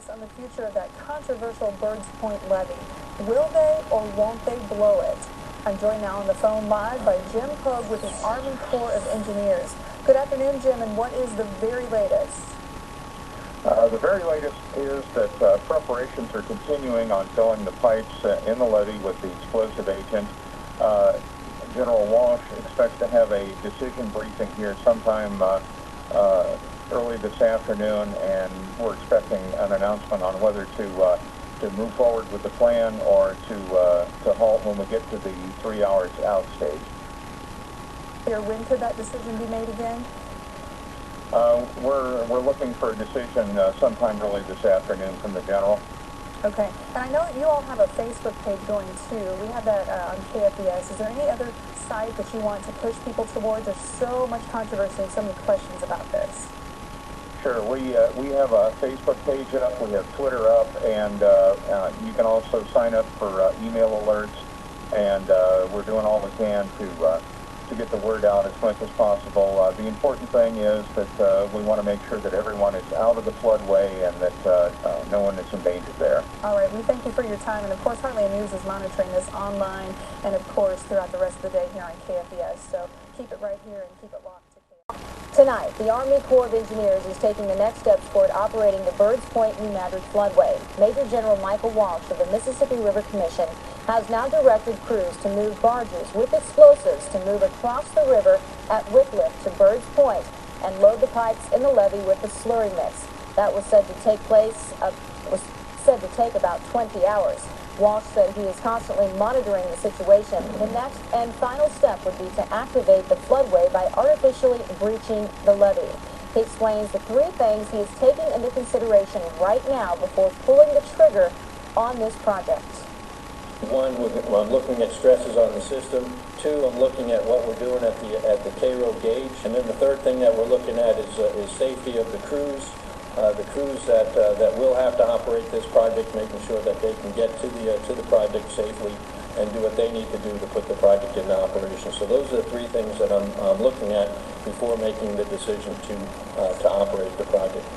advice on the future of that controversial Birds Point levee. Will they or won't they blow it? I'm joined now on the phone live by Jim Pogue with the Army Corps of Engineers. Good afternoon, Jim, and what is the very latest? The very latest is that preparations are continuing on filling the pipes in the levee with the explosive agent. General Walsh expects to have a decision briefing here sometime early this afternoon, and we're expecting an announcement on whether to move forward with the plan or to halt when we get to the 3 hours out stage. When could that decision be made again? We're looking for a decision sometime early this afternoon from the general. Okay, and I know that you all have a Facebook page going too. We have that on KFVS. Is there any other site that you want to push people towards? There's so much controversy and so many questions about this. Sure, we have a Facebook page up, we have Twitter up, and you can also sign up for email alerts, and we're doing all we can to get the word out as much as possible. The important thing is that we want to make sure that everyone is out of the floodway and that no one is in danger there. All right, we thank you for your time, and of course Heartland News is monitoring this online and of course throughout the rest of the day here on KFVS, so keep it right here and keep it locked to KFVS. Tonight, the Army Corps of Engineers is taking the next steps toward operating the Birds Point, New Madrid floodway. Major General Michael Walsh of the Mississippi River Commission has now directed crews to move barges with explosives to move across the river at Wycliffe to Birds Point and load the pipes in the levee with the slurry mix. That was said to take about 20 hours. Walsh said he is constantly monitoring the situation. The next and final step would be to activate the floodway by artificially breaching the levee. He explains the three things he is taking into consideration right now before pulling the trigger on this project. One, I'm looking at stresses on the system. Two, I'm looking at what we're doing at the K-row gauge. And then the third thing that we're looking at is safety of the crews. The crews that will have to operate this project, making sure that they can get to the project safely and do what they need to do to put the project into operation. So those are the three things that I'm looking at before making the decision to operate the project.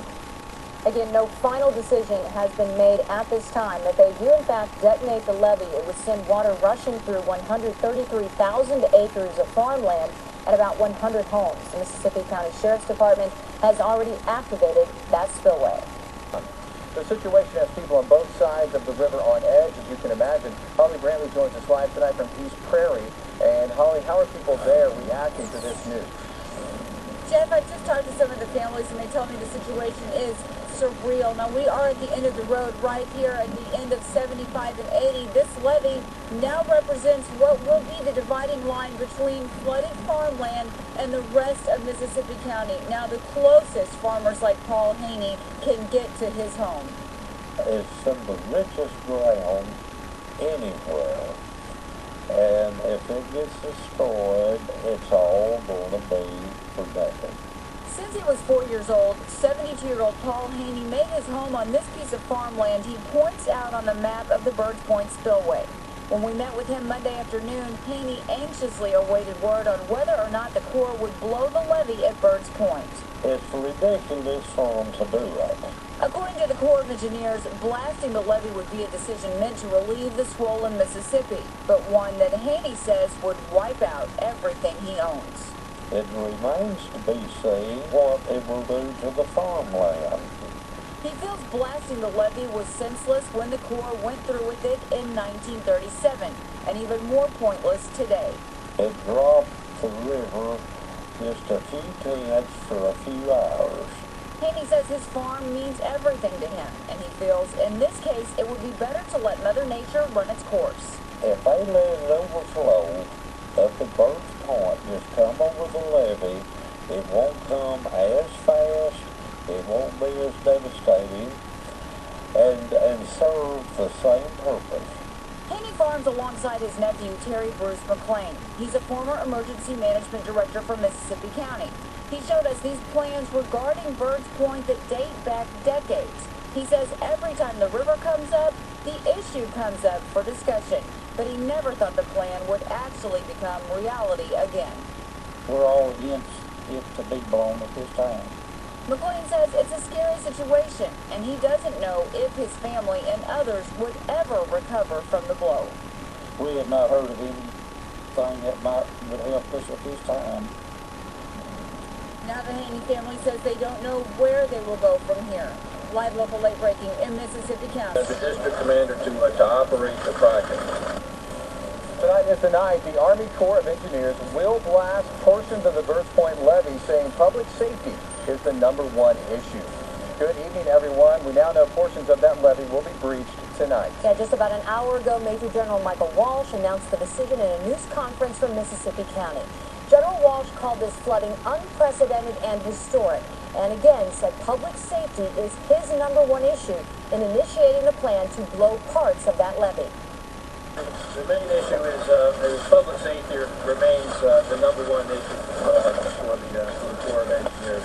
Again, no final decision has been made at this time. If they do in fact detonate the levee, it would send water rushing through 133,000 acres of farmland and about 100 homes. The Mississippi County Sheriff's Department has already activated that spillway. The situation has people on both sides of the river on edge, as you can imagine. Holly Brantley joins us live tonight from East Prairie. And Holly, how are people there reacting to this news? Jeff, I just talked to some of the families and they tell me the situation is surreal. Now, we are at the end of the road right here at the end of 75 and 80. This levee now represents what will be the dividing line between flooded farmland and the rest of Mississippi County. Now, the closest farmers like Paul Haney can get to his home. It's some of the richest ground anywhere. And if it gets destroyed, it's all going to be for nothing. Since he was 4 years old, 72-year-old Paul Haney made his home on this piece of farmland he points out on the map of the Birds Point spillway. When we met with him Monday afternoon, Haney anxiously awaited word on whether or not the Corps would blow the levee at Birds Point. It's ridiculous for them to do that. According to the Corps of Engineers, blasting the levee would be a decision meant to relieve the swollen Mississippi, but one that Haney says would wipe out everything he owns. It remains to be seen what it will do to the farmland. He feels blasting the levee was senseless when the Corps went through with it in 1937, and even more pointless today. It dropped the river just a few tenths for a few hours. Haney says his farm means everything to him, and he feels in this case it would be better to let Mother Nature run its course. If they let it overflow up at Birds Point, just come over the levee, it won't come as fast, it won't be as devastating, and serve the same purpose. Haney farms alongside his nephew, Terry Bruce McLean. He's a former emergency management director for Mississippi County. He showed us these plans regarding Birds Point that date back decades. He says every time the river comes up, the issue comes up for discussion, but he never thought the plan would actually become reality again. We're all against it to be blown at this time. McLean says it's a scary situation, and he doesn't know if his family and others would ever recover from the blow. We have not heard of anything that would help us at this time. Now the Haney family says they don't know where they will go from here. Live local late breaking in Mississippi County. As the district commander to operate the project. Tonight is the night the Army Corps of Engineers will blast portions of the Birds Point levee, saying public safety is the #1 issue. Good evening, everyone. We now know portions of that levee will be breached tonight. Yeah, just about an hour ago, Major General Michael Walsh announced the decision in a news conference from Mississippi County. General Walsh called this flooding unprecedented and historic, and again said public safety is his #1 issue in initiating the plan to blow parts of that levee. The main issue is public safety remains the #1 issue for the Corps of Engineers.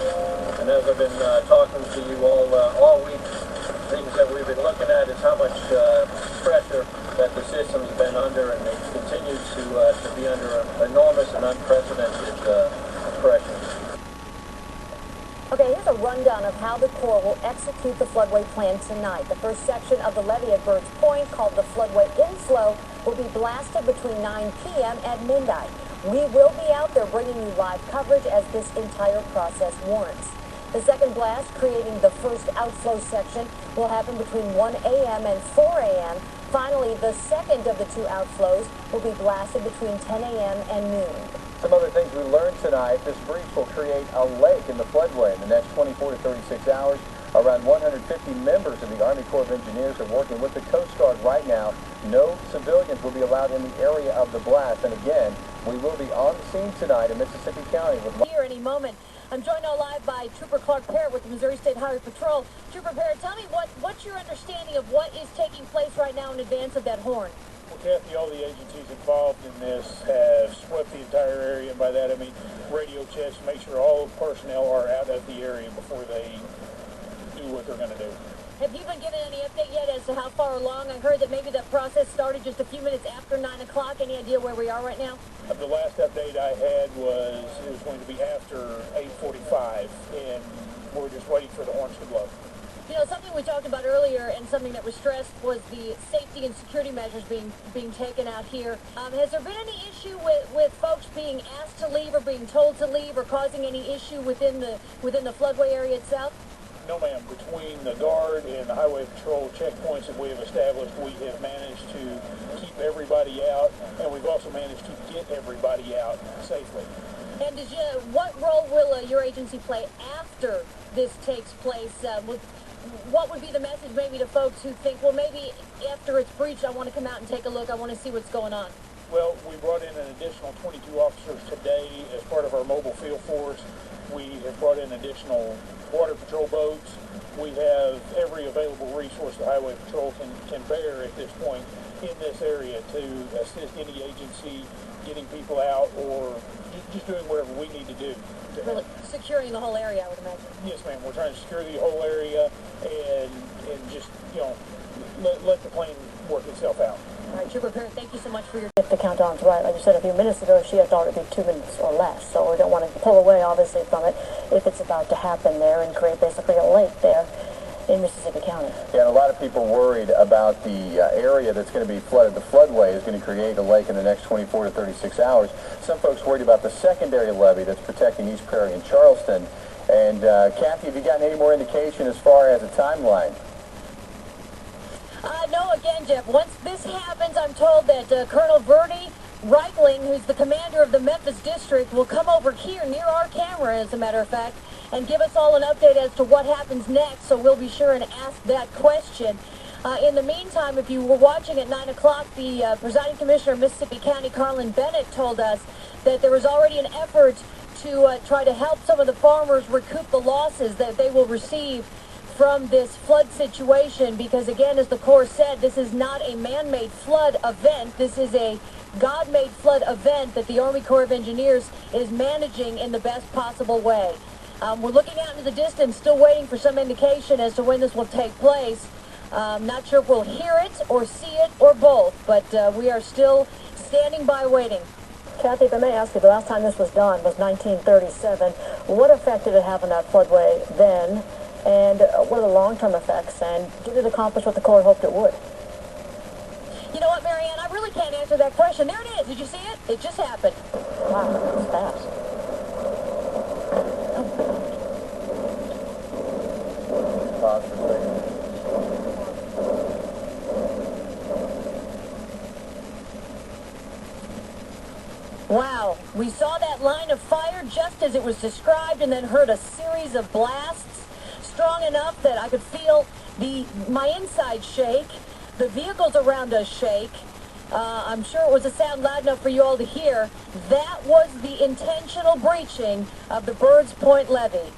And as I've been talking to you all week, things that we've been looking at is how much pressure that the system's been under, and it continues to be under enormous and unprecedented pressure. Okay, here's a rundown of how the Corps will execute the floodway plan tonight. The first section of the levee at Birds Point, called the floodway inflow, will be blasted between 9 p.m. and midnight. We will be out there bringing you live coverage as this entire process warrants. The second blast, creating the first outflow section, will happen between 1 a.m. and 4 a.m. Finally, the second of the two outflows will be blasted between 10 a.m. and noon. Some other things we learned tonight: this breach will create a lake in the floodway in the next 24 to 36 hours. Around 150 members of the Army Corps of Engineers are working with the Coast Guard right now. No civilians will be allowed in the area of the blast. And again, we will be on the scene tonight in Mississippi County with... Here any moment. I'm joined now live by Trooper Clark Parrott with the Missouri State Highway Patrol. Trooper Parrott, tell me what's your understanding of what is taking place right now in advance of that horn? Well, Kathy, all the agencies involved in this have swept the entire area, and by that I mean radio checks, make sure all personnel are out of the area before they do what they're going to do. Have you been given any update yet as to how far along? I heard that maybe the process started just a few minutes after 9 o'clock. Any idea where we are right now? The last update I had was it was going to be after 8:45, and we're just waiting for the horns to blow. You know, something we talked about earlier and something that was stressed was the safety and security measures being taken out here. Has there been any issue with folks being asked to leave or being told to leave or causing any issue within the floodway area itself? No, ma'am. Between the Guard and the Highway Patrol checkpoints that we have established, we have managed to keep everybody out, and we've also managed to get everybody out safely. And what role will your agency play after this takes place? What would be the message maybe to folks who think, well, maybe after it's breached, I want to come out and take a look, I want to see what's going on? Well, we brought in an additional 22 officers today as part of our mobile field force. We have brought in additional water patrol boats. We have every available resource the Highway Patrol can bear at this point in this area to assist any agency getting people out or just doing whatever we need to do. Really securing the whole area, I would imagine. Yes, ma'am. We're trying to secure the whole area and just, you know, let the plane work itself out. All right, Trooper Parrott, thank you so much for your... If the countdown's right, like you said a few minutes ago, she had thought it would be 2 minutes or less, so we don't want to pull away, obviously, from it if it's about to happen there and create basically a lake there in Mississippi County. Yeah, and a lot of people worried about the area that's going to be flooded. The floodway is going to create a lake in the next 24 to 36 hours. Some folks worried about the secondary levee that's protecting East Prairie and Charleston. And Kathy, have you gotten any more indication as far as a timeline? No, again, Jeff, once this happens, I'm told that Colonel Verdi Reichling, who's the commander of the Memphis district, will come over here near our camera, as a matter of fact, and give us all an update as to what happens next, so we'll be sure and ask that question. In the meantime, if you were watching at 9 o'clock, the presiding commissioner of Mississippi County, Carlin Bennett, told us that there was already an effort to try to help some of the farmers recoup the losses that they will receive from this flood situation, because again, as the Corps said, this is not a man-made flood event. This is a God-made flood event that the Army Corps of Engineers is managing in the best possible way. We're looking out into the distance, still waiting for some indication as to when this will take place. Not sure if we'll hear it or see it or both, but we are still standing by waiting. Kathy, if I may ask you, the last time this was done was 1937. What effect did it have on that floodway then? And what are the long-term effects? And did it accomplish what the Corps hoped it would? You know what, Marianne? I really can't answer that question. There it is. Did you see it? It just happened. Wow, that was fast. Pause for a second. Wow. We saw that line of fire just as it was described and then heard a series of blasts strong enough that I could feel my inside shake, the vehicles around us shake. I'm sure it was a sound loud enough for you all to hear. That was the intentional breaching of the Birds Point levee.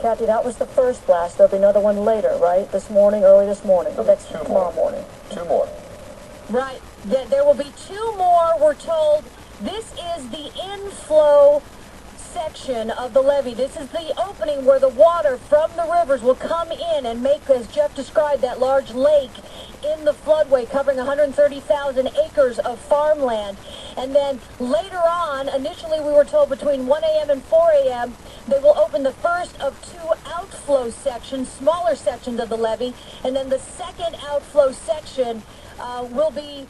Kathy, that was the first blast. There'll be another one later, right? This morning, early this morning. Tomorrow morning. Two more. Right. There will be two more, we're told. This is the inflow section of the levee. This is the opening where the water from the rivers will come in and make, as Jeff described, that large lake in the floodway covering 130,000 acres of farmland. And then later on, initially we were told between 1 a.m. and 4 a.m., they will open the first of two outflow sections, smaller sections of the levee. And then the second outflow section will be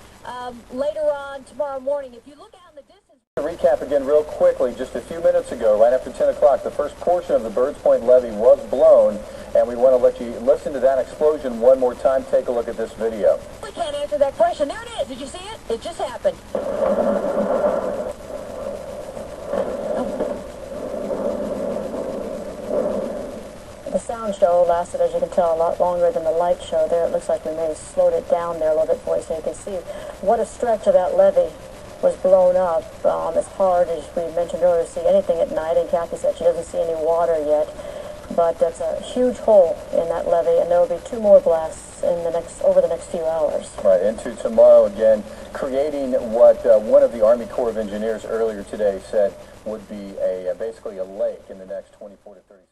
later on tomorrow morning. If you look out in the distance... To recap again real quickly, just a few minutes ago, right after 10 o'clock, the first portion of the Birds Point levee was blown, and we want to let you listen to that explosion one more time. Take a look at this video. We can't answer that question. There it is. Did you see it? It just happened. The sound show lasted, as you can tell, a lot longer than the light show there. It looks like we may have slowed it down there a little bit for you so you can see what a stretch of that levee was blown up. It's hard, as we mentioned earlier, to see anything at night, and Kathy said she doesn't see any water yet. But that's a huge hole in that levee, and there will be two more blasts in over the next few hours. Right, into tomorrow again, creating what one of the Army Corps of Engineers earlier today said would be basically a lake in the next 24 to 36.